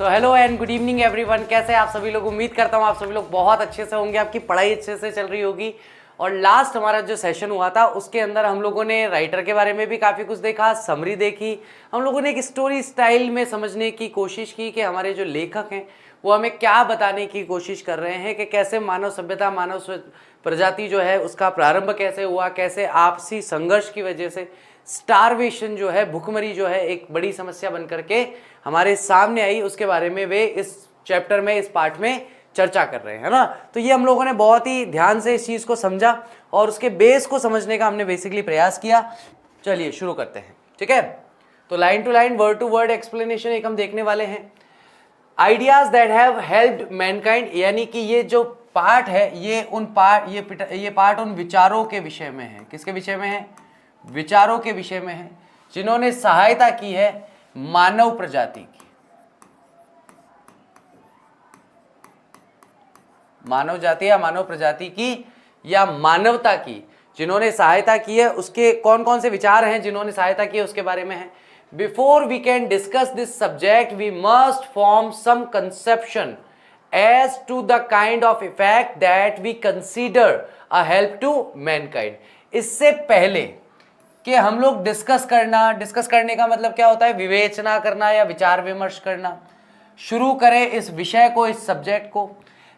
So hello and good evening everyone. कैसे आप सभी लोग? उम्मीद करता हूँ आप सभी लोग बहुत अच्छे से होंगे, आपकी पढ़ाई अच्छे से चल रही होगी। और लास्ट हमारा जो सेशन हुआ था उसके अंदर हम लोगों ने राइटर के बारे में भी काफ़ी कुछ देखा, समरी देखी। हम लोगों ने एक स्टोरी स्टाइल में समझने की कोशिश की कि हमारे जो लेखक हैं वो हमें क्या बताने की कोशिश कर रहे हैं कि कैसे मानव सभ्यता, मानव प्रजाति जो है उसका प्रारंभ कैसे हुआ, कैसे आपसी संघर्ष की वजह से स्टारवेशन जो है, भुखमरी जो है एक बड़ी समस्या बन करके हमारे सामने आई। उसके बारे में वे इस चैप्टर में, इस पार्ट में चर्चा कर रहे हैं, है ना। तो ये हम लोगों ने बहुत ही ध्यान से इस चीज़ को समझा और उसके बेस को समझने का हमने बेसिकली प्रयास किया। चलिए शुरू करते हैं, ठीक है। तो line to line, word to word explanation एक हम देखने वाले हैं। Ideas that have helped mankind, यानी कि ये जो पार्ट है ये पार्ट उन विचारों के विषय में है। किसके विषय में है? विचारों के विषय में है जिन्होंने सहायता की है मानव प्रजाति की, मानव जाति या मानव प्रजाति की या मानवता की, जिन्होंने सहायता की है। उसके कौन कौन से विचार हैं जिन्होंने सहायता की है उसके बारे में है। Before we can discuss this subject we must form some conception as to the kind of effect that we consider a help to mankind। इससे पहले कि हम लोग डिस्कस करने का मतलब क्या होता है? विवेचना करना या विचार विमर्श करना। शुरू करें इस विषय को, इस सब्जेक्ट को।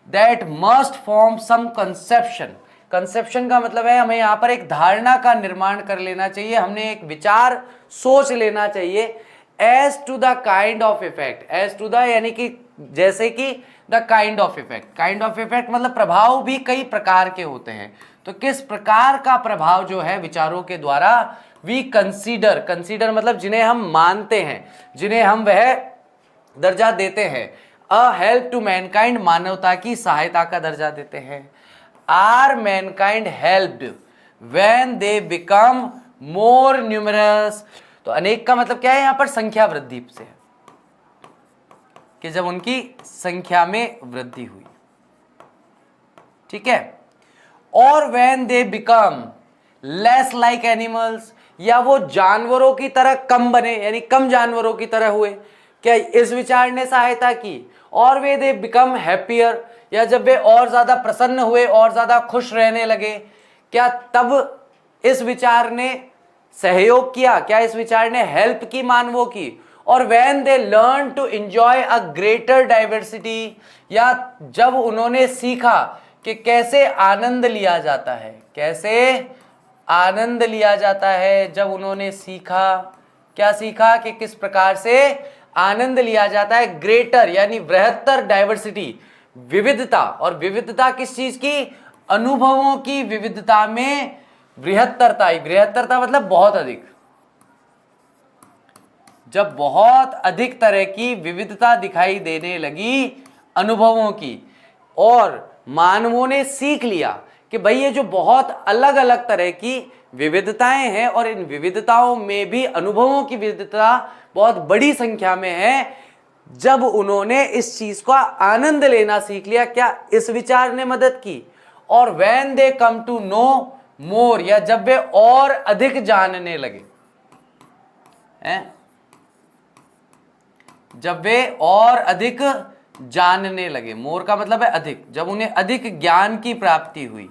That must form some conception. Conception का मतलब है हमें यहाँ पर एक धारणा का निर्माण कर लेना चाहिए, हमने एक विचार सोच लेना चाहिए। As to the kind of effect, as to the यानी कि जैसे कि the kind of effect. Kind of effect मतलब प्रभाव भी कई प्रकार के होते हैं, तो किस प्रकार का प्रभाव जो है विचारों के द्वारा वी कंसीडर मतलब जिन्हें हम मानते हैं, जिन्हें हम वह दर्जा देते हैं। अ हेल्प टू मैनकाइंड, मानवता की सहायता का दर्जा देते हैं। Are mankind helped when they become more numerous. तो अनेक का मतलब क्या है? यहां पर संख्या वृद्धि से है कि जब उनकी संख्या में वृद्धि हुई, ठीक है। और when they become less like animals, या वो जानवरों की तरह कम बने, यानी कम जानवरों की तरह हुए, क्या इस विचार ने सहायता की। और वे दे बिकम हैप्पियर, या जब वे और ज्यादा प्रसन्न हुए, और ज्यादा खुश रहने लगे, क्या तब इस विचार ने सहयोग किया, क्या इस विचार ने हेल्प की मानवों की। और when they learn to enjoy a greater diversity, या जब उन्होंने सीखा कि कैसे आनंद लिया जाता है, कैसे आनंद लिया जाता है। जब उन्होंने सीखा, क्या सीखा? कि किस प्रकार से आनंद लिया जाता है। ग्रेटर यानी बृहत्तर, डाइवर्सिटी विविधता, और विविधता किस चीज की? अनुभवों की विविधता में बृहत्तरता। बृहत्तरता मतलब बहुत अधिक, जब बहुत अधिक तरह की विविधता दिखाई देने लगी अनुभवों की, और मानवों ने सीख लिया कि भाई ये जो बहुत अलग अलग तरह की विविधताएं हैं और इन विविधताओं में भी अनुभवों की विविधता बहुत बड़ी संख्या में है, जब उन्होंने इस चीज का आनंद लेना सीख लिया, क्या इस विचार ने मदद की। और when they come to know more, या जब वे और अधिक जानने लगे हैं, जब वे और अधिक जानने लगे। मोर का मतलब है अधिक, जब उन्हें अधिक ज्ञान की प्राप्ति हुई,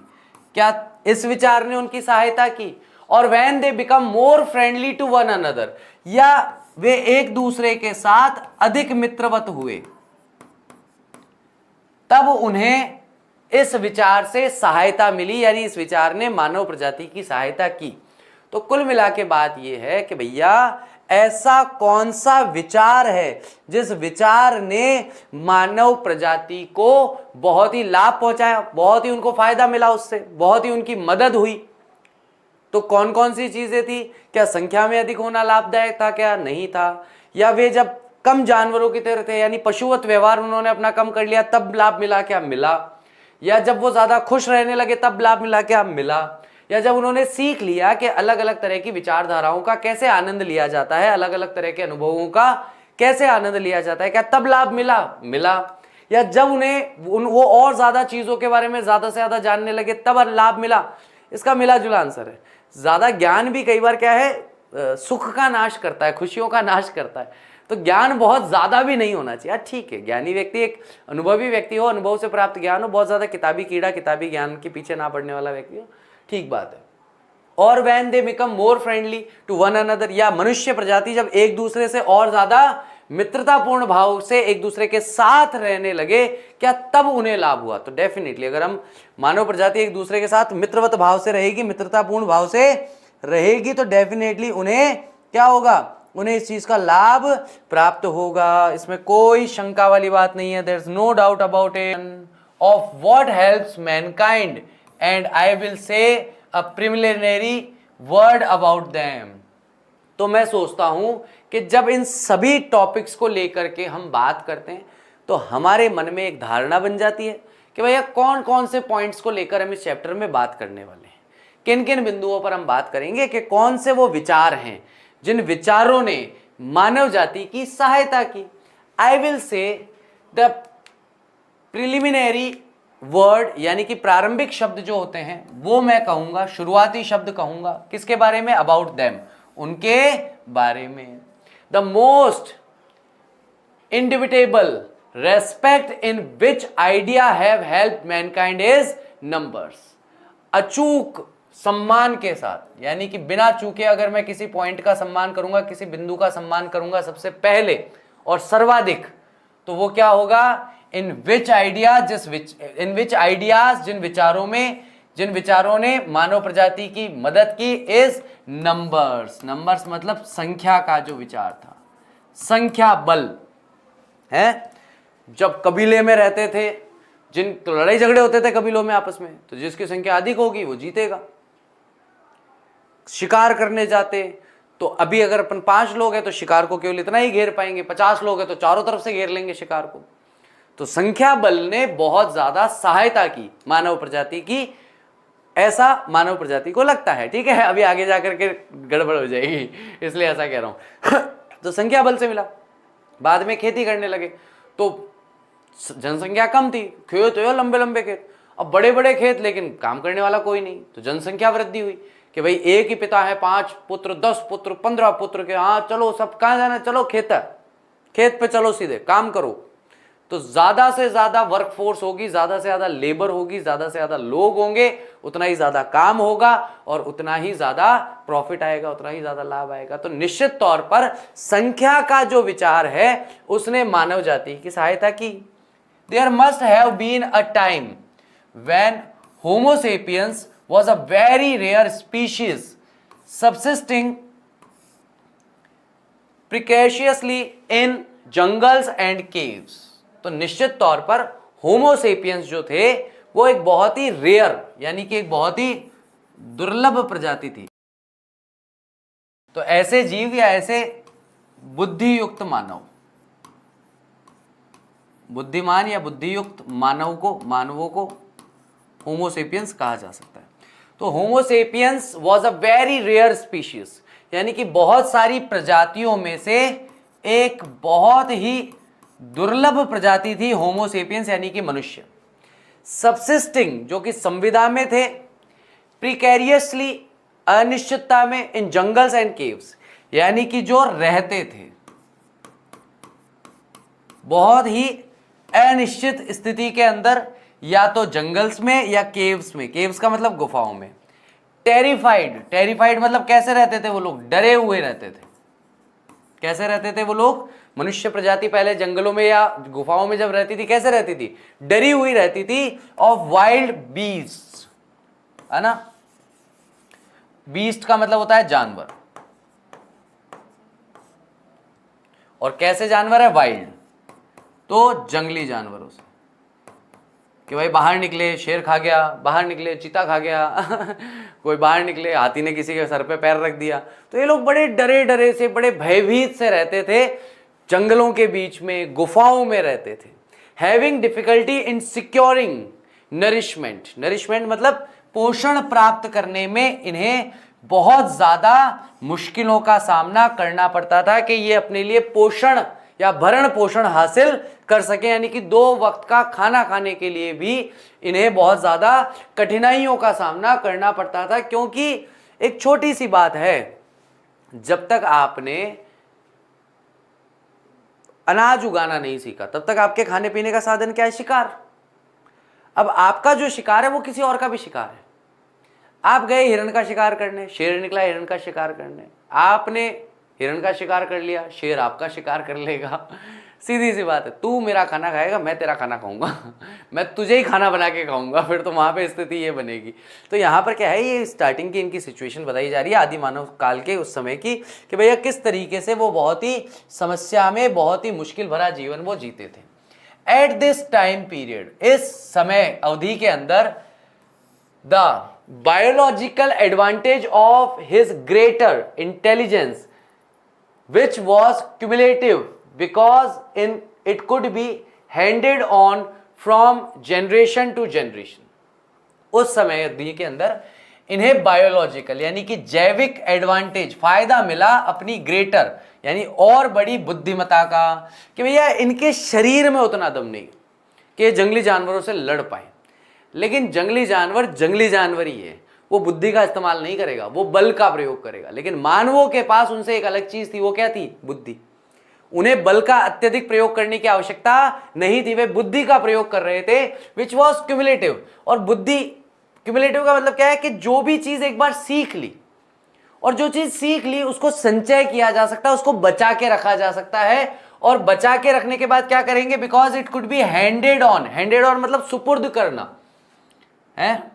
क्या इस विचार ने उनकी सहायता की। और when they become more friendly to one another, या वे एक दूसरे के साथ अधिक मित्रवत हुए, तब उन्हें इस विचार से सहायता मिली, यानी इस विचार ने मानव प्रजाति की सहायता की। तो कुल मिला के बात यह है कि भैया ऐसा कौन सा विचार है जिस विचार ने मानव प्रजाति को बहुत ही लाभ पहुंचाया, बहुत ही उनको फायदा मिला, उससे बहुत ही उनकी मदद हुई। तो कौन कौन सी चीजें थी? क्या संख्या में अधिक होना लाभदायक था? क्या नहीं था? या वे जब कम जानवरों की तरह थे, यानी पशुवत व्यवहार उन्होंने अपना कम कर लिया, तब लाभ मिला? क्या मिला? या जब वो ज्यादा खुश रहने लगे तब लाभ मिला? क्या मिला? या जब उन्होंने सीख लिया कि अलग अलग तरह की विचारधाराओं का कैसे आनंद लिया जाता है, अलग अलग तरह के अनुभवों का कैसे आनंद लिया जाता है, क्या तब लाभ मिला? मिला। या जब वो और ज्यादा चीजों के बारे में ज्यादा से ज्यादा जानने लगे तब लाभ मिला? इसका मिला जुला आंसर है। ज्यादा ज्ञान भी कई बार क्या है? सुख का नाश करता है, खुशियों का नाश करता है। तो ज्ञान बहुत ज्यादा भी नहीं होना चाहिए। ठीक है, ज्ञानी व्यक्ति एक अनुभवी व्यक्ति हो, अनुभव से प्राप्त ज्ञान हो, बहुत ज्यादा किताबी कीड़ा, किताबी ज्ञान के पीछे ना पड़ने वाला व्यक्ति हो, ठीक बात है। और when they become more friendly to one another, या मनुष्य प्रजाति जब एक दूसरे से और ज्यादा मित्रतापूर्ण भाव से एक दूसरे के साथ रहने लगे, क्या तब उन्हें लाभ हुआ? तो डेफिनेटली अगर हम मानव प्रजाति एक दूसरे के साथ मित्रवत भाव से रहेगी, मित्रतापूर्ण भाव से रहेगी, तो डेफिनेटली उन्हें क्या होगा? उन्हें इस चीज का लाभ प्राप्त होगा। इसमें कोई शंका वाली बात नहीं है। There is no doubt about it. Of what helps mankind and I will say a preliminary word about them. तो मैं सोचता हूं कि जब इन सभी टॉपिक्स को लेकर के हम बात करते हैं तो हमारे मन में एक धारणा बन जाती है कि भैया कौन कौन से पॉइंट्स को लेकर हम इस चैप्टर में बात करने वाले हैं, किन किन बिंदुओं पर हम बात करेंगे, कि कौन से वो विचार हैं जिन विचारों ने मानव जाति की सहायता की। आई विल से द प्रिलिमिनरी वर्ड, यानी कि प्रारंभिक शब्द जो होते हैं वो मैं कहूंगा, शुरुआती शब्द कहूंगा, किसके बारे में? अबाउट देम, उनके बारे में। The most indubitable respect in which idea have help mankind is numbers. अचूक सम्मान के साथ, यानी कि बिना चूके अगर मैं किसी पॉइंट का सम्मान करूंगा, किसी बिंदु का सम्मान करूंगा सबसे पहले और सर्वाधिक, तो वो क्या होगा? इन विच आइडियाज, जिन विचारों ने मानव प्रजाति की मदद की, इज नंबर्स। नंबर्स मतलब संख्या का जो विचार था, संख्या बल है। जब कबीले में रहते थे, जिन तो लड़ाई झगड़े होते थे कबीलों में आपस में, तो जिसकी संख्या अधिक होगी वो जीतेगा। शिकार करने जाते, तो अभी अगर अपन 5 लोग हैं तो शिकार को केवल इतना ही घेर पाएंगे, 50 लोग हैं तो चारों तरफ से घेर लेंगे शिकार को। तो संख्या बल ने बहुत ज्यादा सहायता की मानव प्रजाति की, ऐसा मानव प्रजाति को लगता है। ठीक है, अभी आगे जाकर के गड़बड़ हो जाएगी, इसलिए ऐसा कह रहा हूं। तो संख्या बल से मिला। बाद में खेती करने लगे तो जनसंख्या कम थी, खेत हो लंबे लंबे खेत, अब बड़े बड़े खेत, लेकिन काम करने वाला कोई नहीं, तो जनसंख्या वृद्धि हुई कि भाई एक ही पिता है, 5 पुत्र, 10 पुत्र, 15 पुत्र के, हाँ चलो सब कहाँ जाना, चलो खेत पे चलो, सीधे काम करो। तो ज्यादा से ज्यादा वर्कफोर्स होगी, ज्यादा से ज्यादा लेबर होगी, ज्यादा से ज्यादा लोग होंगे, उतना ही ज्यादा काम होगा और उतना ही ज्यादा प्रॉफिट आएगा, उतना ही ज्यादा लाभ आएगा। तो निश्चित तौर पर संख्या का जो विचार है उसने मानव जाति की सहायता की। There must have been a time when homo sapiens was a very rare species subsisting precariously in jungles and caves। तो निश्चित तौर पर होमो सेपियंस जो थे वो एक बहुत ही रेयर, यानी कि एक बहुत ही दुर्लभ प्रजाति थी। तो ऐसे जीव या ऐसे बुद्धियुक्त मानव, बुद्धिमान या बुद्धियुक्त मानवों को होमो सेपियंस कहा जा सकता है। तो homo sapiens was a very rare species, यानी कि बहुत सारी प्रजातियों में से एक बहुत ही दुर्लभ प्रजाति थी होमो सेपियंस, यानी कि मनुष्य। सबसिस्टिंग, जो कि संविदा में थे, प्रिकैरियसली, अनिश्चितता में, इन जंगल्स एंड केव्स, यानी कि जो रहते थे बहुत ही अनिश्चित स्थिति के अंदर, या तो जंगल्स में या केव्स में। केव्स का मतलब गुफाओं में। टेरिफाइड मतलब कैसे रहते थे वो लोग? डरे हुए रहते थे। कैसे रहते थे वो लोग? मनुष्य प्रजाति पहले जंगलों में या गुफाओं में जब रहती थी, कैसे रहती थी? डरी हुई रहती थी ऑफ वाइल्ड बीस्ट, है ना। बीस्ट का मतलब होता है जानवर, और कैसे जानवर है? वाइल्ड, तो जंगली जानवरों से। कि भाई बाहर निकले शेर खा गया, बाहर निकले चीता खा गया कोई बाहर निकले हाथी ने किसी के सर पे पैर रख दिया। तो ये लोग बड़े डरे से, बड़े भयभीत से रहते थे, जंगलों के बीच में, गुफाओं में रहते थे। Having difficulty in securing nourishment मतलब पोषण प्राप्त करने में इन्हें बहुत ज्यादा मुश्किलों का सामना करना पड़ता था कि ये अपने लिए पोषण या भरण पोषण हासिल कर सके, यानी कि 2 वक्त का खाना खाने के लिए भी इन्हें बहुत ज्यादा कठिनाइयों का सामना करना पड़ता था। क्योंकि एक छोटी सी बात है, जब तक आपने अनाज उगाना नहीं सीखा, तब तक आपके खाने पीने का साधन क्या है? शिकार। अब आपका जो शिकार है वो किसी और का भी शिकार है। आप गए हिरण का शिकार करने, शेर निकला हिरण का शिकार करने, आपने हिरण का शिकार कर लिया, शेर आपका शिकार कर लेगा। सीधी सी बात है, तू मेरा खाना खाएगा, मैं तेरा खाना खाऊंगा, मैं तुझे ही खाना बना के खाऊंगा, फिर तो वहां पे स्थिति ये बनेगी। तो यहाँ पर क्या है, ये स्टार्टिंग की इनकी सिचुएशन बताई जा रही है आदि मानव काल के उस समय की, कि भैया किस तरीके से वो बहुत ही समस्या में, बहुत ही मुश्किल भरा जीवन वो जीते थे। एट दिस टाइम पीरियड, इस समय अवधि के अंदर, the biological advantage of his greater intelligence which was cumulative because it could be handed on from generation to generation। उस समय अवधि के अंदर इन्हें बायोलॉजिकल यानी कि जैविक एडवांटेज, फायदा मिला अपनी ग्रेटर यानी और बड़ी बुद्धिमत्ता का, कि भैया इनके शरीर में उतना दम नहीं कि जंगली जानवरों से लड़ पाए। लेकिन जंगली जानवर ही है, वो बुद्धि का इस्तेमाल नहीं करेगा, वो बल का प्रयोग करेगा। लेकिन मानवों के पास उनसे एक अलग चीज थी, वो क्या थी? बुद्धि। उन्हें बल का अत्यधिक प्रयोग करने की आवश्यकता नहीं थी, वे बुद्धि का प्रयोग कर रहे थे, विच वॉज क्यूमुलेटिव। और बुद्धि, क्यूमुलेटिव का मतलब क्या है कि जो भी चीज एक बार सीख ली, और जो चीज सीख ली उसको संचय किया जा सकता है, उसको बचा के रखा जा सकता है। और बचा के रखने के बाद क्या करेंगे? Because it could be handed on. Handed on मतलब सुपुर्द करना है,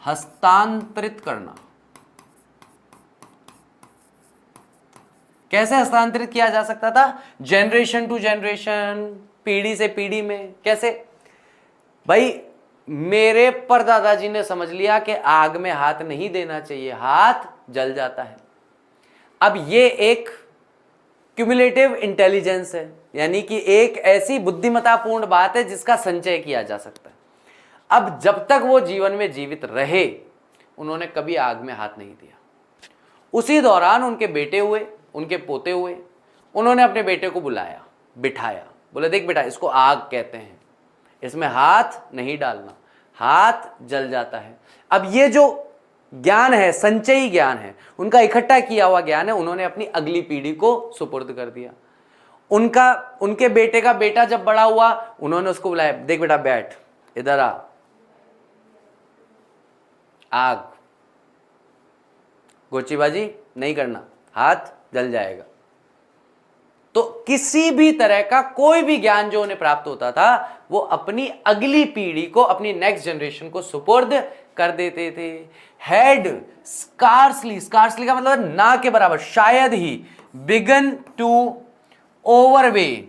हस्तांतरित करना। कैसे हस्तांतरित किया जा सकता था? जनरेशन टू जनरेशन, पीढ़ी से पीढ़ी में। कैसे भाई? मेरे परदादाजी ने समझ लिया कि आग में हाथ नहीं देना चाहिए, हाथ जल जाता है। अब ये एक क्यूमुलेटिव इंटेलिजेंस है, यानी कि एक ऐसी बुद्धिमत्तापूर्ण बात है जिसका संचय किया जा सकता है। अब जब तक वो जीवन में जीवित रहे, उन्होंने कभी आग में हाथ नहीं दिया। उसी दौरान उनके बेटे हुए, उनके पोते हुए, उन्होंने अपने बेटे को बुलाया, बिठाया, बोले देख बेटा, इसको आग कहते हैं, इसमें हाथ नहीं डालना, हाथ जल जाता है। अब ये जो ज्ञान है, संचयी ज्ञान है, उनका इकट्ठा किया हुआ ज्ञान है, उन्होंने अपनी अगली पीढ़ी को सुपुर्द कर दिया। उनके बेटे का बेटा जब बड़ा हुआ, उन्होंने उसको बुलाया, देख बेटा बैठ, इधर आ, आग, गोचीबाजी नहीं करना, हाथ जल जाएगा। तो किसी भी तरह का कोई भी ज्ञान जो उन्हें प्राप्त होता था, वो अपनी अगली पीढ़ी को, अपनी नेक्स्ट जनरेशन को सुपुर्द कर देते थे। हैड स्कार्सली, स्कार्सली का मतलब ना के बराबर, शायद ही, began to overweigh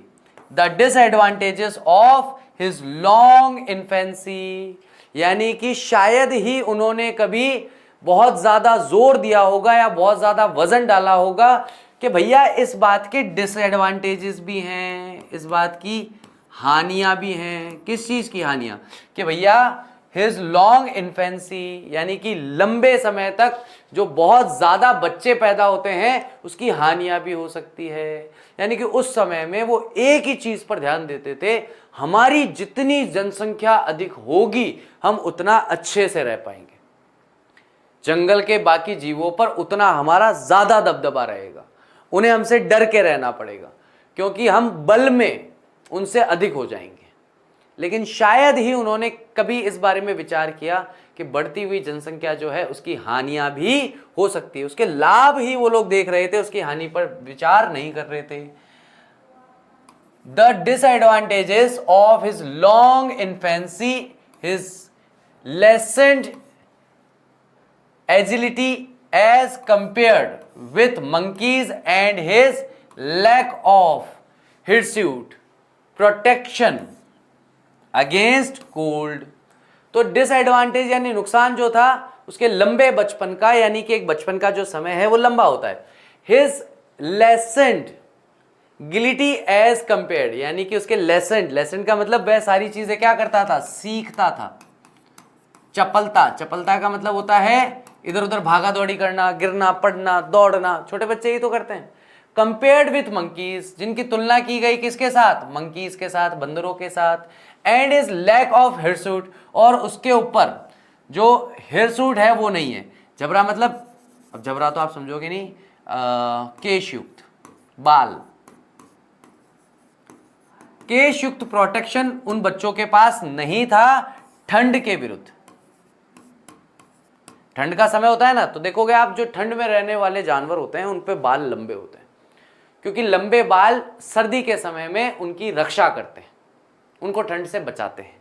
the disadvantages of his long infancy, यानी कि शायद ही उन्होंने कभी बहुत ज्यादा जोर दिया होगा या बहुत ज्यादा वजन डाला होगा कि भैया इस बात के डिसएडवांटेजेस भी हैं, इस बात की हानियां भी हैं। किस चीज की हानियां? कि भैया हिज लॉन्ग इन्फेंसी, यानी कि लंबे समय तक जो बहुत ज्यादा बच्चे पैदा होते हैं, उसकी हानियां भी हो सकती है। यानी कि उस समय में वो एक ही चीज पर ध्यान देते थे, हमारी जितनी जनसंख्या अधिक होगी, हम उतना अच्छे से रह पाएंगे, जंगल के बाकी जीवों पर उतना हमारा ज्यादा दबदबा रहेगा, उन्हें हमसे डर के रहना पड़ेगा, क्योंकि हम बल में उनसे अधिक हो जाएंगे। लेकिन शायद ही उन्होंने कभी इस बारे में विचार किया कि बढ़ती हुई जनसंख्या जो है उसकी हानियां भी हो सकती है। उसके लाभ ही वो लोग देख रहे थे, उसकी हानि पर विचार नहीं कर रहे थे। The disadvantages of his long infancy, his lessened agility as compared with monkeys and his lack of hirsute protection against cold। तो डिसएडवांटेज यानी नुकसान जो था उसके लंबे बचपन का, यानी कि एक बचपन का जो समय है वो लंबा होता है। हिज लेसेंड गिलिटी एज कंपेयर्ड, यानी कि उसके लेसेंड, लेसेंड का मतलब वह सारी चीजें क्या करता था? सीखता था। चपलता, चपलता का मतलब होता है इधर उधर भागा दौड़ी करना, गिरना, पड़ना, दौड़ना, छोटे बच्चे ही तो करते हैं। कंपेयर्ड विथ मंकीज, जिनकी तुलना की गई किसके साथ? मंकीज के साथ, बंदरों के साथ। एंड इज लैक ऑफ हिरसूट, और उसके ऊपर जो हिरसूट है वो नहीं है। जबरा मतलब, अब जबरा तो आप समझोगे नहीं, केशयुक्त, बाल, केशयुक्त प्रोटेक्शन उन बच्चों के पास नहीं था ठंड के विरुद्ध। ठंड का समय होता है ना, तो देखोगे आप जो ठंड में रहने वाले जानवर होते हैं उन पे बाल लंबे होते हैं, क्योंकि लंबे बाल सर्दी के समय में उनकी रक्षा करते हैं, उनको ठंड से बचाते हैं।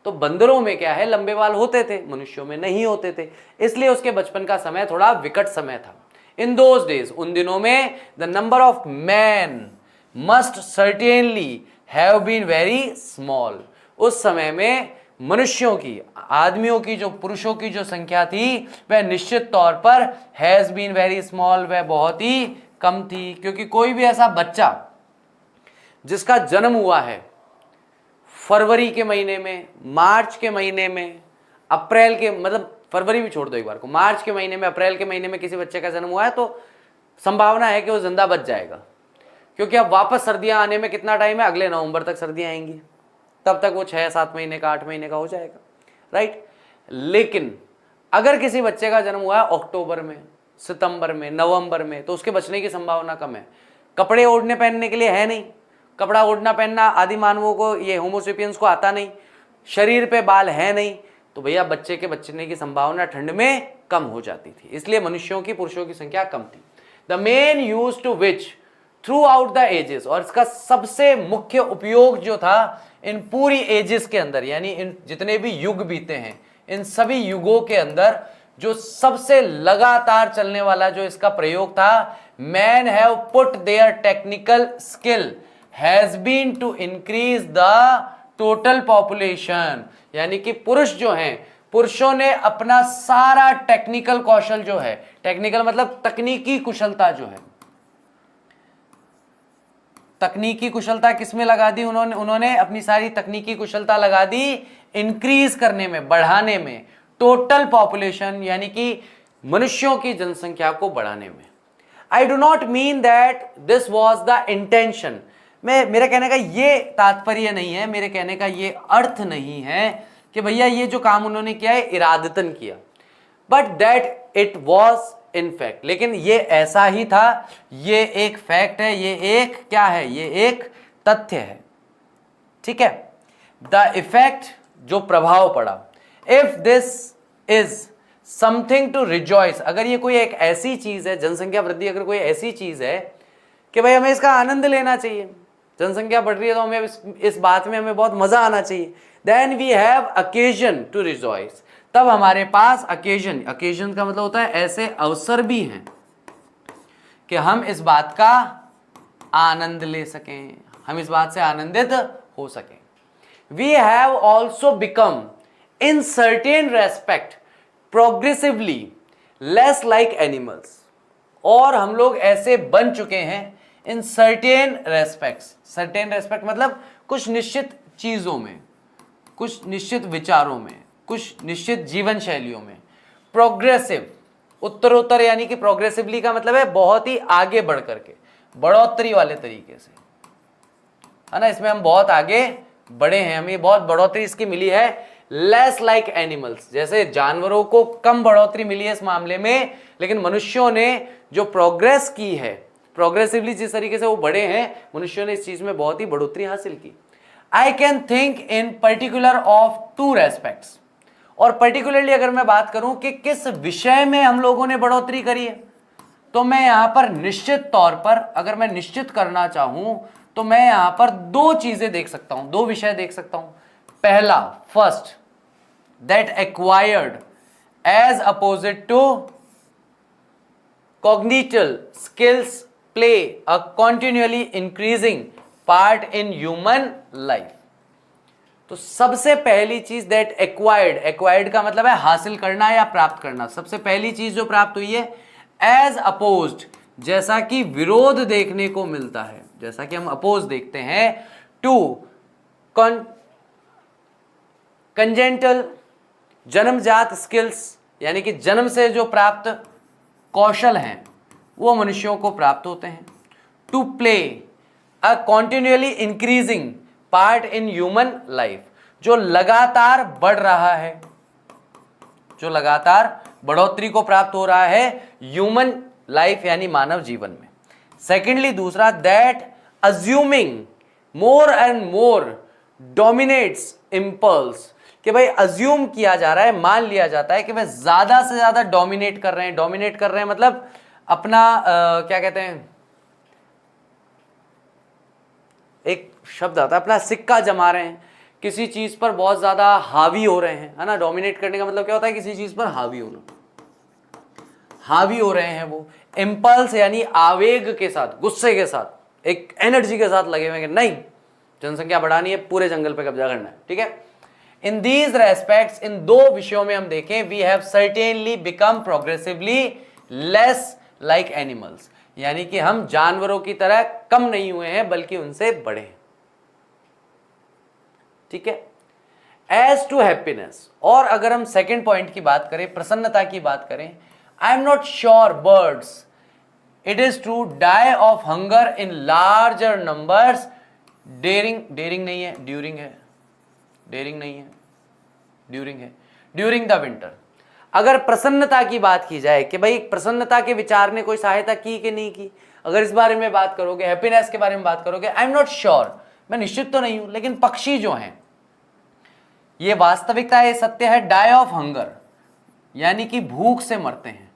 तो बंदरों में क्या है, लंबे बाल होते थे, मनुष्यों में नहीं होते थे, इसलिए उसके बचपन का समय थोड़ा विकट समय था। इन दोज डेज, उन दिनों में, the number of man must certainly have been very small. उस समय में मनुष्यों की, आदमियों की, जो पुरुषों की जो संख्या थी वह निश्चित तौर पर हैज बीन वेरी स्मॉल, वह बहुत ही कम थी। क्योंकि कोई भी ऐसा बच्चा जिसका जन्म हुआ है फरवरी के महीने में, मार्च के महीने में, अप्रैल के, मतलब फरवरी भी छोड़ दो एक बार को, मार्च के महीने में, अप्रैल के महीने में किसी बच्चे का जन्म हुआ है तो संभावना है कि वो जिंदा बच जाएगा। क्योंकि अब वापस सर्दियां आने में कितना टाइम है, अगले नवंबर तक सर्दियां आएंगी, तब तक वो 6-7 महीने का, 8 महीने का हो जाएगा, राइट। लेकिन अगर किसी बच्चे का जन्म हुआ है अक्टूबर में, सितंबर में, नवंबर में, तो उसके बचने की संभावना कम है। कपड़े ओढ़ने पहनने के लिए है नहीं, कपड़ा ओढ़ना पहनना आदि मानवों को, ये होमोसेपियंस को आता नहीं, शरीर पे बाल है नहीं, तो भैया बच्चे के बचने की संभावना ठंड में कम हो जाती थी। इसलिए मनुष्यों की, पुरुषों की संख्या कम थी। The men use to which throughout the ages, और इसका सबसे मुख्य उपयोग जो था इन पूरी एजेस के अंदर, यानी इन जितने भी युग बीते हैं, इन सभी युगों के अंदर जो सबसे लगातार चलने वाला जो इसका प्रयोग था, man have put their technical skill has been to increase the total population. यानी कि पुरुष जो हैं, पुरुषों ने अपना सारा टेक्निकल कौशल जो है, टेक्निकल मतलब तकनीकी कुशलता जो है, तकनीकी कुशलता किसमें लगा दी उन्होंने अपनी सारी तकनीकी कुशलता लगा दी इंक्रीज करने में, बढ़ाने में, टोटल पॉपुलेशन यानी कि मनुष्यों की जनसंख्या को बढ़ाने में। I do not mean that this was the intention, मेरे कहने का ये तात्पर्य नहीं है, मेरे कहने का ये अर्थ नहीं है कि भैया ये जो काम उन्होंने किया है इरादतन किया, but that it was in fact, लेकिन ये ऐसा ही था, ये एक फैक्ट है, ये एक क्या है, ये एक तथ्य है, ठीक है। द इफेक्ट, जो प्रभाव पड़ा, if this is something to rejoice, अगर ये कोई एक ऐसी चीज है, जनसंख्या वृद्धि अगर कोई ऐसी चीज है कि भाई हमें इसका आनंद लेना चाहिए, जनसंख्या बढ़ रही है तो हमें इस बात में हमें बहुत मजा आना चाहिए, then we have occasion to rejoice, तब हमारे पास अकेजन, अकेजन का मतलब होता है ऐसे अवसर भी हैं कि हम इस बात का आनंद ले सकें, हम इस बात से आनंदित हो सकें। We have also become in certain respect progressively less like animals, और हम लोग ऐसे बन चुके हैं in certain respects, certain respect मतलब कुछ निश्चित चीजों में, कुछ निश्चित विचारों में, कुछ निश्चित जीवन शैलियों में, प्रोग्रेसिव, उत्तरोत्तर, यानी कि प्रोग्रेसिवली का मतलब है बहुत ही आगे बढ़ करके, बढ़ोतरी वाले तरीके से, है ना, इसमें हम बहुत आगे बढ़े हैं, हमें बहुत बढ़ोतरी इसकी मिली है। लेस लाइक एनिमल्स, जैसे जानवरों को कम बढ़ोतरी मिली है इस मामले में, लेकिन मनुष्यों ने जो प्रोग्रेस की है, प्रोग्रेसिवली जिस तरीके से वो बढ़े हैं, मनुष्यों ने इस चीज में बहुत ही बढ़ोतरी हासिल की। I can think in particular of 2 respects, और पर्टिकुलरली अगर मैं बात करूं कि किस विषय में हम लोगों ने बढ़ोतरी करी है, तो मैं यहां पर निश्चित तौर पर, अगर मैं निश्चित करना चाहूं तो मैं यहां पर 2 चीजें देख सकता हूं, 2 विषय देख सकता हूं। पहला, first, that acquired as opposite to cognitive skills play a continuously increasing part in human life. तो सबसे पहली चीज दैट एक्वायर्ड, एक्वायर्ड का मतलब है हासिल करना या प्राप्त करना, सबसे पहली चीज जो प्राप्त हुई है, एज अपोज्ड, जैसा कि विरोध देखने को मिलता है, जैसा कि हम अपोज देखते हैं, टू कंजेंटल, जन्मजात स्किल्स, यानी कि जन्म से जो प्राप्त कौशल हैं वो मनुष्यों को प्राप्त होते हैं, to play a continually increasing part in human life, जो लगातार बढ़ रहा है, जो लगातार बढ़ोतरी को प्राप्त हो रहा है ह्यूमन लाइफ यानी मानव जीवन में। सेकेंडली दूसरा, that assuming more and more dominates impulse, कि भाई अज्यूम किया जा रहा है, मान लिया जाता है कि वह ज्यादा से ज्यादा डोमिनेट कर रहे हैं। डोमिनेट कर रहे हैं मतलब अपना क्या कहते हैं, एक शब्द आता है, अपना सिक्का जमा रहे हैं, किसी चीज पर बहुत ज्यादा हावी हो रहे हैं, है ना। डोमिनेट करने का मतलब क्या होता है, किसी चीज पर हावी होना, हावी हो रहे हैं वो। इम्पल्स यानी आवेग के साथ, गुस्से के साथ, एक एनर्जी के साथ लगे हुए हैं कि नहीं, जनसंख्या बढ़ानी है, पूरे जंगल पे कब्जा करना है, ठीक है। इन दीज रेस्पेक्ट्स, इन दो विषयों में हम देखें, we have certainly become progressively less like animals, यानी कि हम जानवरों की तरह कम नहीं हुए हैं बल्कि उनसे बड़े हैं, ठीक है। एज टू हैप्पीनेस, और अगर हम सेकेंड पॉइंट की बात करें, प्रसन्नता की बात करें, I am not sure birds it is to die of hunger in larger numbers daring नहीं है, ड्यूरिंग है, डेरिंग नहीं है, ड्यूरिंग है, ड्यूरिंग द विंटर। अगर प्रसन्नता की बात की जाए कि भाई प्रसन्नता के विचार ने कोई सहायता की कि नहीं की, अगर इस बारे में बात करोगे, हैप्पीनेस के बारे में बात करोगे, आई एम नॉट श्योर, मैं निश्चित तो नहीं हूं, लेकिन पक्षी जो हैं, ये वास्तविकता है, सत्य है, डाई ऑफ हंगर यानी कि भूख से मरते हैं।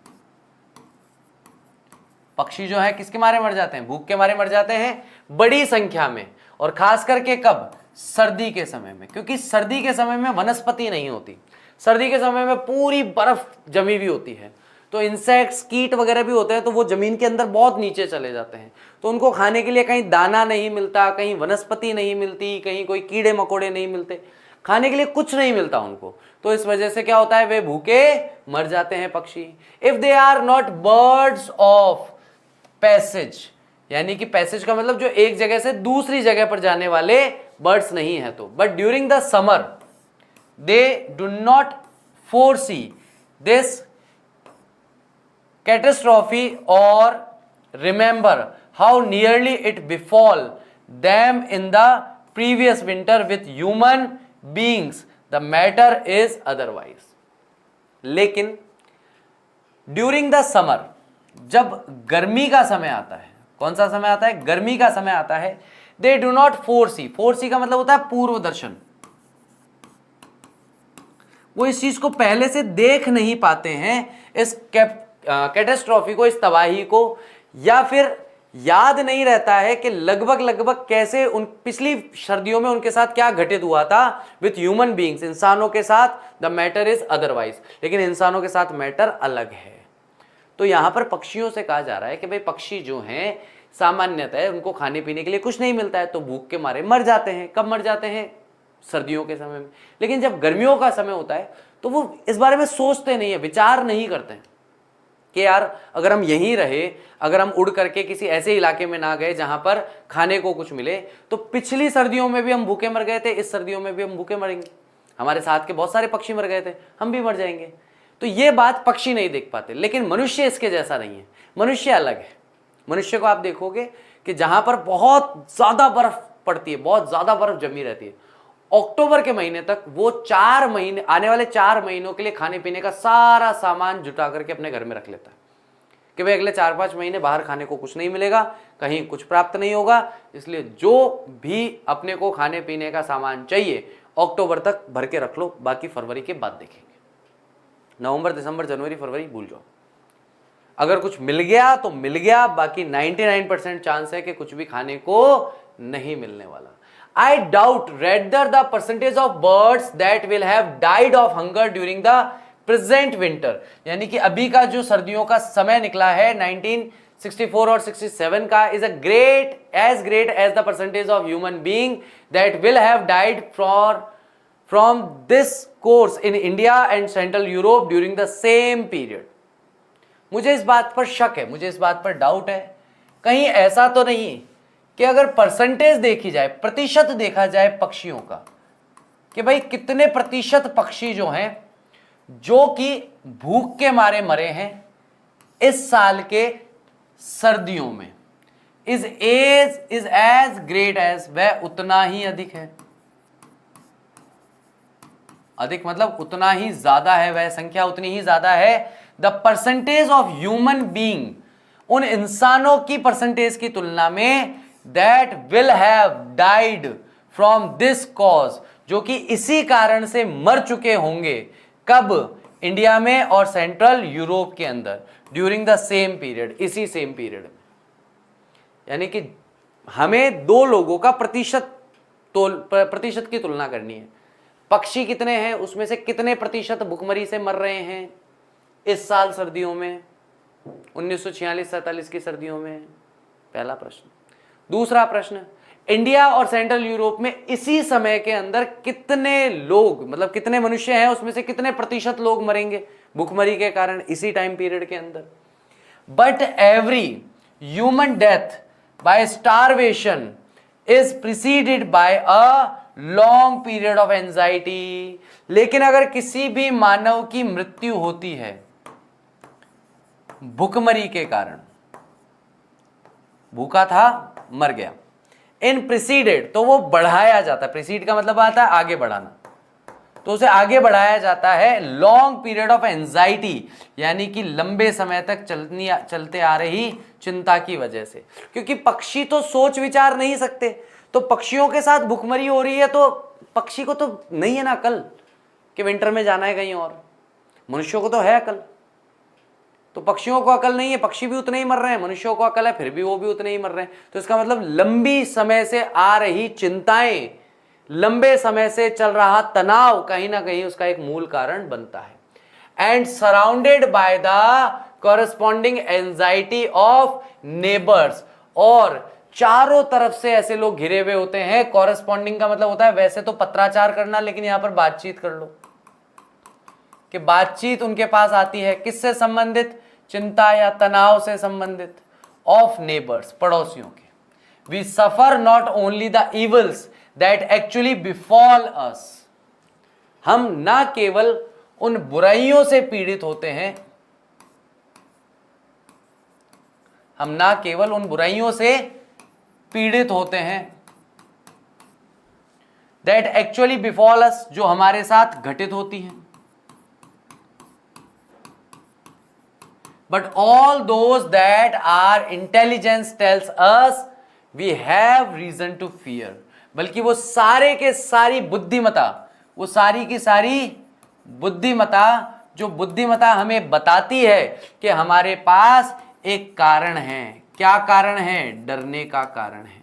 पक्षी जो है किसके मारे मर जाते हैं, भूख के मारे मर जाते हैं, बड़ी संख्या में, और खास करके कब, सर्दी के समय में, क्योंकि सर्दी के समय में वनस्पति नहीं होती, सर्दी के समय में पूरी बर्फ जमी हुई होती है, तो इंसेक्ट्स, कीट वगैरह भी होते हैं, तो वो जमीन के अंदर बहुत नीचे चले जाते हैं, तो उनको खाने के लिए कहीं दाना नहीं मिलता, कहीं वनस्पति नहीं मिलती, कहीं कोई कीड़े मकोड़े नहीं मिलते, खाने के लिए कुछ नहीं मिलता उनको, तो इस वजह से क्या होता है, वे भूखे मर जाते हैं पक्षी। If they are not birds of passage, यानी कि पैसेज का मतलब जो एक जगह से दूसरी जगह पर जाने वाले बर्ड्स नहीं है तो, but during the summer they do not foresee this catastrophe और remember how nearly it befall them in the previous winter with human beings, the matter is otherwise। लेकिन ड्यूरिंग द समर, जब गर्मी का समय आता है, कौन सा समय आता है, गर्मी का समय आता है, दे डू नॉट फोरसी, फोरसी का मतलब होता है पूर्व दर्शन, वो इस चीज को पहले से देख नहीं पाते हैं, इस कैटेस्ट्रॉफी को, इस तबाही को, या फिर याद नहीं रहता है कि लगभग कैसे उन पिछली सर्दियों में उनके साथ क्या घटित हुआ था विथ ह्यूमन बींग्स, इंसानों के साथ, द मैटर इज अदरवाइज, लेकिन इंसानों के साथ मैटर अलग है। तो यहां पर पक्षियों से कहा जा रहा है कि भाई पक्षी जो हैं सामान्यतः उनको खाने पीने के लिए कुछ नहीं मिलता है तो भूख के मारे मर जाते हैं। कब मर जाते हैं, सर्दियों के समय में। लेकिन जब गर्मियों का समय होता है तो वो इस बारे में सोचते नहीं है, विचार नहीं करते हैं कि यार अगर हम यहीं रहे, अगर हम उड़ करके किसी ऐसे इलाके में ना गए जहां पर खाने को कुछ मिले, तो पिछली सर्दियों में भी हम भूखे मर गए थे, इस सर्दियों में भी हम भूखे मरेंगे, हमारे साथ के बहुत सारे पक्षी मर गए थे, हम भी मर जाएंगे। तो ये बात पक्षी नहीं देख पाते, लेकिन मनुष्य इसके जैसा नहीं है, मनुष्य अलग है। मनुष्य को आप देखोगे कि जहां पर बहुत ज्यादा बर्फ पड़ती है, बहुत ज्यादा बर्फ जमी रहती है, अक्टूबर के महीने तक वो 4 महीने, आने वाले 4 महीनों के लिए खाने पीने का सारा सामान जुटा करके अपने घर में रख लेता है कि भाई अगले 4-5 महीने बाहर खाने को कुछ नहीं मिलेगा, कहीं कुछ प्राप्त नहीं होगा, इसलिए जो भी अपने को खाने पीने का सामान चाहिए अक्टूबर तक भर के रख लो, बाकी फरवरी के बाद देखेंगे। नवंबर, दिसंबर, जनवरी, फरवरी भूल जाओ, अगर कुछ मिल गया तो मिल गया, बाकी 99% चांस है कि कुछ भी खाने को नहीं मिलने वाला। I doubt rather the percentage of birds that will have died of hunger during the present winter, यानी कि अभी का जो सर्दियों का समय निकला है 1964 और 67 का, is a as great as the percentage of human being that will have died from this course in India and Central Europe during the same period। मुझे इस बात पर शक है, मुझे इस बात पर डाउट है, कहीं ऐसा तो नहीं कि अगर परसेंटेज देखी जाए, प्रतिशत देखा जाए पक्षियों का, कि भाई कितने प्रतिशत पक्षी जो हैं जो कि भूख के मारे मरे हैं इस साल के सर्दियों में, इज एज ग्रेट एज, वह उतना ही अधिक है। अधिक मतलब उतना ही ज्यादा है, वह संख्या उतनी ही ज्यादा है। The percentage of human being उन इंसानों की परसेंटेज की तुलना में that will have died from this cause, जो कि इसी कारण से मर चुके होंगे। कब? इंडिया में और सेंट्रल यूरोप के अंदर ड्यूरिंग द सेम पीरियड, इसी सेम पीरियड में। यानी कि हमें दो लोगों का प्रतिशत की तुलना करनी है। पक्षी कितने हैं, उसमें से कितने प्रतिशत भुखमरी से मर रहे हैं इस साल सर्दियों में, 1946-47 की सर्दियों में? पहला प्रश्न। दूसरा प्रश्न, इंडिया और सेंट्रल यूरोप में इसी समय के अंदर कितने लोग, मतलब कितने मनुष्य हैं, उसमें से कितने प्रतिशत लोग मरेंगे भुखमरी के कारण इसी टाइम पीरियड के अंदर? But every human death by starvation is preceded by a long period of anxiety. लेकिन अगर किसी भी मानव की मृत्यु होती है भुखमरी के कारण, भूखा था मर गया, इन प्रिसीडेड, तो वो बढ़ाया जाता है, प्रिसीड का मतलब आता है आगे बढ़ाना, तो उसे आगे बढ़ाया जाता है लॉन्ग पीरियड ऑफ एंजाइटी, यानी कि लंबे समय तक चलते आ रही चिंता की वजह से। क्योंकि पक्षी तो सोच विचार नहीं सकते, तो पक्षियों के साथ भुखमरी हो रही है तो पक्षी को तो नहीं है ना अकल कि विंटर में जाना है कहीं और। मनुष्यों को तो है अकल, तो पक्षियों को अकल नहीं है, पक्षी भी उतने ही मर रहे हैं, मनुष्यों को अकल है फिर भी वो भी उतने ही मर रहे हैं। तो इसका मतलब लंबी समय से आ रही चिंताएं, लंबे समय से चल रहा तनाव कहीं ना कहीं उसका एक मूल कारण बनता है। And surrounded by the corresponding anxiety of neighbours, और चारों तरफ से ऐसे लोग घिरे हुए होते हैं। कॉरेस्पॉन्डिंग का मतलब होता है वैसे तो पत्राचार करना, लेकिन यहां पर बातचीत कर लो कि बातचीत उनके पास आती है किससे संबंधित? चिंता या तनाव से संबंधित। ऑफ नेबर्स, पड़ोसियों के। We suffer not only the evils that actually befall us, हम ना केवल उन बुराइयों से पीड़ित होते हैं, हम ना केवल उन बुराइयों से पीड़ित होते हैं दैट एक्चुअली बिफॉल अस, जो हमारे साथ घटित होती हैं, but all those that our intelligence tells us we have reason to fear, बल्कि वो सारे के सारी बुद्धिमता, वो सारी की सारी बुद्धिमता, जो बुद्धिमता हमें बताती है कि हमारे पास एक कारण है। क्या कारण है? डरने का कारण है।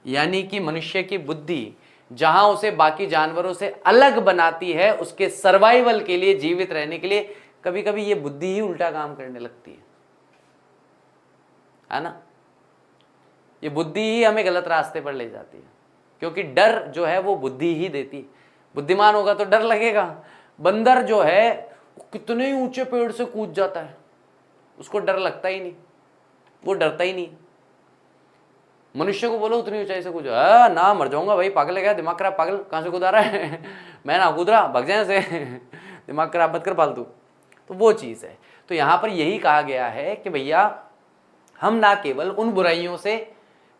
यानी कि मनुष्य की बुद्धि जहां उसे बाकी जानवरों से अलग बनाती है, उसके सर्वाइवल के लिए, जीवित रहने के लिए, कभी कभी ये बुद्धि ही उल्टा काम करने लगती है ना? ये बुद्धि ही हमें गलत रास्ते पर ले जाती है, क्योंकि डर जो है वो बुद्धि ही देती है। बुद्धिमान होगा तो डर लगेगा। बंदर जो है कितने ही ऊंचे पेड़ से कूद जाता है, उसको डर लगता ही नहीं, वो डरता ही नहीं। मनुष्य को बोलो उतनी ऊंचाई से कूद, ना मर जाऊंगा भाई, पागल है क्या, दिमाग खराब, पागल कहां से कूदा रहा है मैं ना कूद रहा, भाग जाए से दिमाग खराब मत कर फालतू। तो वो चीज है। तो यहां पर यही कहा गया है कि भैया हम ना केवल उन बुराइयों से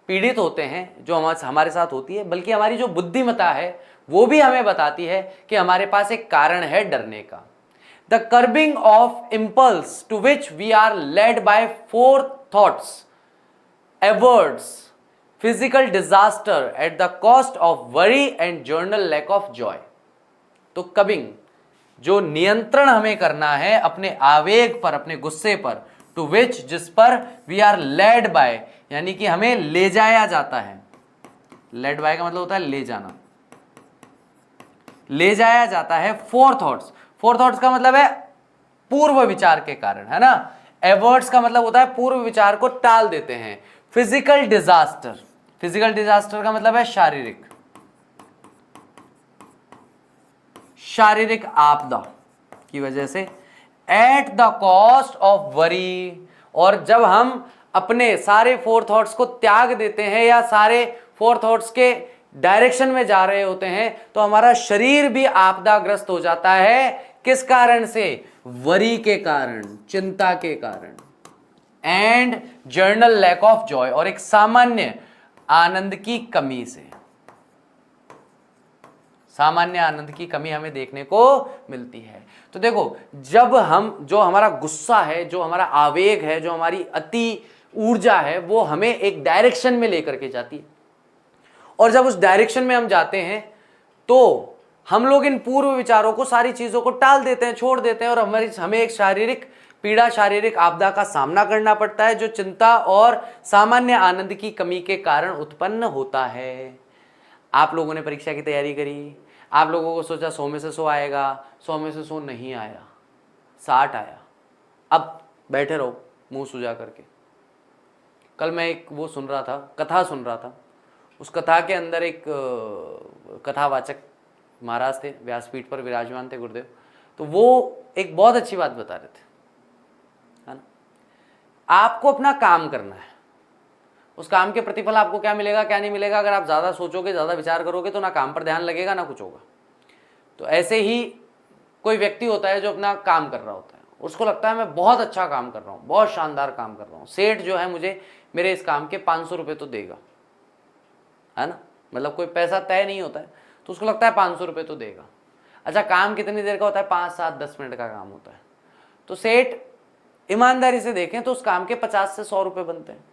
पीड़ित होते हैं जो हमारे साथ होती है, बल्कि हमारी जो बुद्धिमता है वो भी हमें बताती है कि हमारे पास एक कारण है डरने का। The curbing of impulse to which we are led by 4 thoughts towards physical disaster at the cost of worry and general lack of joy. तो कबिंग, जो नियंत्रण हमें करना है अपने आवेग पर, अपने गुस्से पर, टू विच, जिस पर, वी आर लेड बाय, यानी कि हमें ले जाया जाता है। लेड बाय का मतलब होता है ले जाना, ले जाया जाता है 4 थॉट्स। 4 थॉट्स का मतलब है पूर्व विचार के कारण, है ना? एवर्ट्स का मतलब होता है पूर्व विचार को टाल देते हैं। फिजिकल डिजास्टर, फिजिकल डिजास्टर का मतलब है शारीरिक, शारीरिक आपदा की वजह से। Eight the cost of worry, और जब हम अपने सारे 4 थॉट्स को त्याग देते हैं या सारे 4 थॉट्स के डायरेक्शन में जा रहे होते हैं, तो हमारा शरीर भी आपदाग्रस्त हो जाता है। किस कारण से? वरी के कारण, चिंता के कारण। And general lack of joy, और एक सामान्य आनंद की कमी से। सामान्य आनंद की कमी हमें देखने को मिलती है। तो देखो, जब हम, जो हमारा गुस्सा है, जो हमारा आवेग है, जो हमारी अति ऊर्जा है, वो हमें एक डायरेक्शन में लेकर के जाती है, और जब उस डायरेक्शन में हम जाते हैं तो हम लोग इन पूर्व विचारों को, सारी चीजों को टाल देते हैं, छोड़ देते हैं, और हमें एक शारीरिक पीड़ा, शारीरिक आपदा का सामना करना पड़ता है, जो चिंता और सामान्य आनंद की कमी के कारण उत्पन्न होता है। आप लोगों ने परीक्षा की तैयारी करी, आप लोगों को सोचा 100 में से 100 आएगा, 100 में से 100 नहीं आया, 60 आया। अब बैठे रहो मुंह सुजा करके। कल मैं एक वो सुन रहा था, कथा सुन रहा था। उस कथा के अंदर एक कथावाचक महाराज थे, व्यासपीठ पर विराजमान थे, गुरुदेव। तो वो एक बहुत अच्छी बात बता रहे थे, है ना। आपको अपना काम करना है, उस काम के प्रतिफल आपको क्या मिलेगा क्या नहीं मिलेगा, अगर आप ज़्यादा सोचोगे, ज़्यादा विचार करोगे, तो ना काम पर ध्यान लगेगा, ना कुछ होगा। तो ऐसे ही कोई व्यक्ति होता है जो अपना काम कर रहा होता है, उसको लगता है मैं बहुत अच्छा काम कर रहा हूँ, बहुत शानदार काम कर रहा हूँ, सेठ जो है मुझे मेरे इस काम के 500 रुपये तो देगा, है ना। मतलब कोई पैसा तय नहीं होता है, तो उसको लगता है 500 रुपये तो देगा। अच्छा, काम कितनी देर का होता है? 5, 7, 10 मिनट का काम होता है। तो सेठ ईमानदारी से देखें तो उस काम के 50 से 100 रुपये बनते हैं।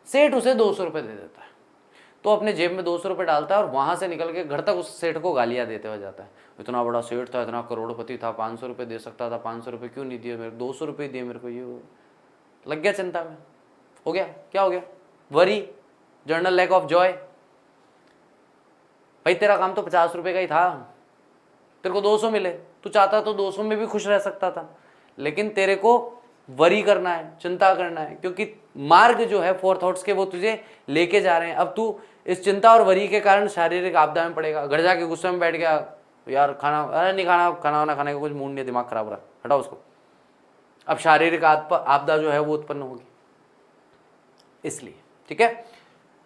सेठ उसे 200 रुपये दे देता है, तो अपने जेब में 200 रुपये डालता है और वहाँ से निकल के घर तक उस सेठ को गालियाँ देते हुए जाता है, इतना बड़ा सेठ था, इतना करोड़पति था, 500 रुपये दे सकता था, 500 रुपये क्यों नहीं दिए मेरे, 200 रुपये दिए मेरे को। ये लग गया चिंता में, हो गया, क्या हो गया? Worry, general lack of joy. भाई तेरा काम तो 50 रुपये का ही था, तेरे को 200 मिले, तू चाहता तो 200 में भी खुश रह सकता था, लेकिन तेरे को वरी करना है, चिंता करना है, क्योंकि मार्ग जो है 4 थॉट्स के वो तुझे लेके जा रहे हैं। अब तू इस चिंता और वरी के कारण शारीरिक आपदा में पड़ेगा। घर जाके गुस्से में बैठ गया, यार खाना, अरे नहीं खाना, खाना वाना खाने का कुछ मूड नहीं, दिमाग खराब हो रहा है, हटाओ उसको। अब शारीरिक आपदा जो है वो उत्पन्न होगी। इसलिए, ठीक है,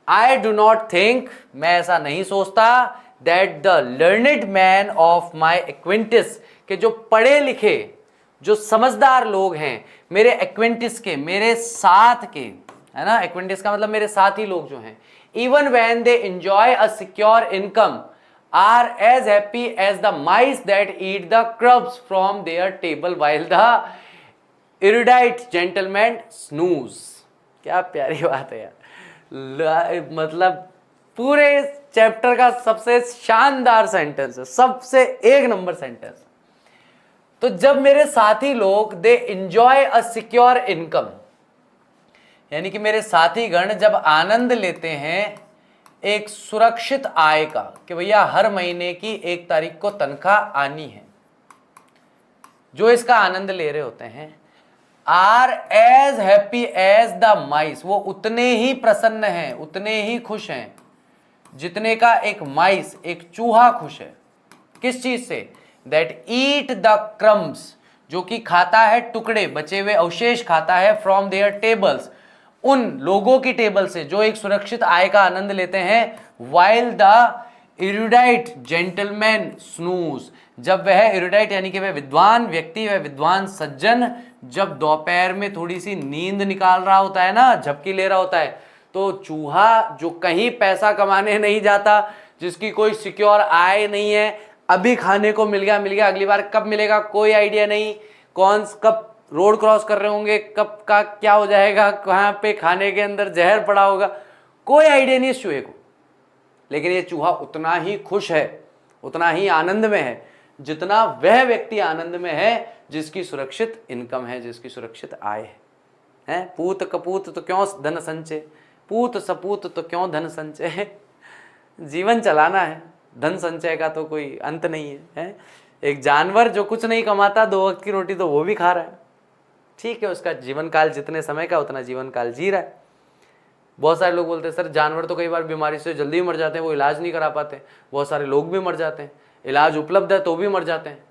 आई डू नॉट थिंक, मैं ऐसा नहीं सोचता, that the learned man of my acquaintance, के जो पढ़े लिखे, जो समझदार लोग हैं, मेरे एक्विंटिस के, मेरे साथ के, है ना। एक्विंटिस का मतलब मेरे साथी लोग जो हैं, even when they enjoy a secure income are as happy as the mice that eat the crumbs from their table while the erudite gentleman snooze. क्या प्यारी बात है यार, मतलब पूरे चैप्टर का सबसे शानदार सेंटेंस है, सबसे 1 नंबर सेंटेंस। तो जब मेरे साथी लोग दे एंजॉय अ सिक्योर इनकम, यानी कि मेरे साथी गण जब आनंद लेते हैं एक सुरक्षित आय का, कि भैया हर महीने की 1 तारीख को तनख्वाह आनी है, जो इसका आनंद ले रहे होते हैं, are as happy as the mice, वो उतने ही प्रसन्न हैं, उतने ही खुश हैं जितने का एक माइस, एक चूहा खुश है। किस चीज से? दैट ईट द क्रम्स, जो कि खाता है टुकड़े, बचे हुए अवशेष खाता है, फ्रॉम देयर टेबल्स, उन लोगों की टेबल से जो एक सुरक्षित आय का आनंद लेते हैं, while the erudite gentleman snooze, जब वह इरुडाइट यानी कि वह विद्वान व्यक्ति, वह विद्वान सज्जन जब दोपहर में थोड़ी सी नींद निकाल रहा होता है ना, झपकी ले रहा होता है, तो चूहा जो कहीं पैसा कमाने नहीं जाता, जिसकी कोई सिक्योर आय नहीं है, अभी खाने को मिल गया, अगली बार कब मिलेगा कोई आइडिया नहीं, कब रोड क्रॉस कर रहे होंगे, कब का क्या हो जाएगा, कहाँ पे खाने के अंदर जहर पड़ा होगा, कोई आइडिया नहीं इस चूहे को। लेकिन ये चूहा उतना ही खुश है, उतना ही आनंद में है, जितना वह व्यक्ति आनंद में है जिसकी सुरक्षित इनकम है, जिसकी सुरक्षित आय है। पूत कपूत तो क्यों धन संचय, पूत सपूत तो क्यों धन संचय। जीवन चलाना है, धन संचय का तो कोई अंत नहीं है। एक जानवर जो कुछ नहीं कमाता, 2 वक्त की रोटी तो वो भी खा रहा है, ठीक है, उसका जीवन काल जितने समय का उतना जीवन काल जी रहा है। बहुत सारे लोग बोलते हैं सर जानवर तो कई बार बीमारी से जल्दी मर जाते हैं, वो इलाज नहीं करा पाते। बहुत सारे लोग भी मर जाते हैं, इलाज उपलब्ध है तो भी मर जाते हैं।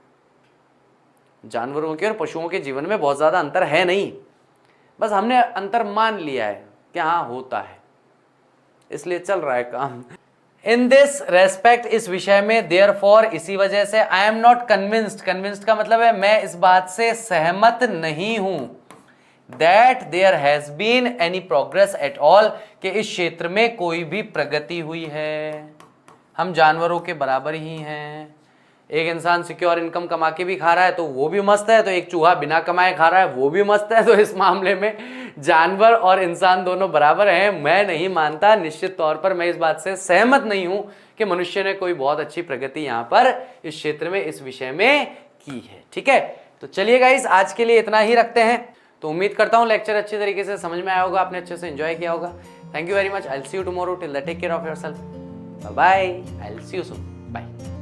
जानवरों के और पशुओं के जीवन में बहुत ज़्यादा अंतर है नहीं, बस हमने अंतर मान लिया है कि हाँ होता है, इसलिए चल रहा है काम। इन दिस रेस्पेक्ट, इस विषय में, देयरफॉर, इसी वजह से, आई एम नॉट कन्विंस्ड, कन्विंस्ड का मतलब है मैं इस बात से सहमत नहीं हूं, that there has been any progress at all, कि इस क्षेत्र में कोई भी प्रगति हुई है। हम जानवरों के बराबर ही हैं, एक इंसान सिक्योर इनकम कमा के भी खा रहा है तो वो भी मस्त है, तो एक चूहा बिना कमाए खा रहा है वो भी मस्त है। तो इस मामले में जानवर और इंसान दोनों बराबर हैं। मैं नहीं मानता, निश्चित तौर पर मैं इस बात से सहमत नहीं हूं कि मनुष्य ने कोई बहुत अच्छी प्रगति यहां पर इस क्षेत्र में, इस विषय में की है। ठीक है, तो चलिए गाइस, आज के लिए इतना ही रखते हैं। तो उम्मीद करता हूं लेक्चर अच्छी तरीके से समझ में आया होगा, आपने अच्छे से एंजॉय किया होगा। Thank you very much. I will see you tomorrow. Till that take care of yourself. Bye bye. I will see you soon. Bye.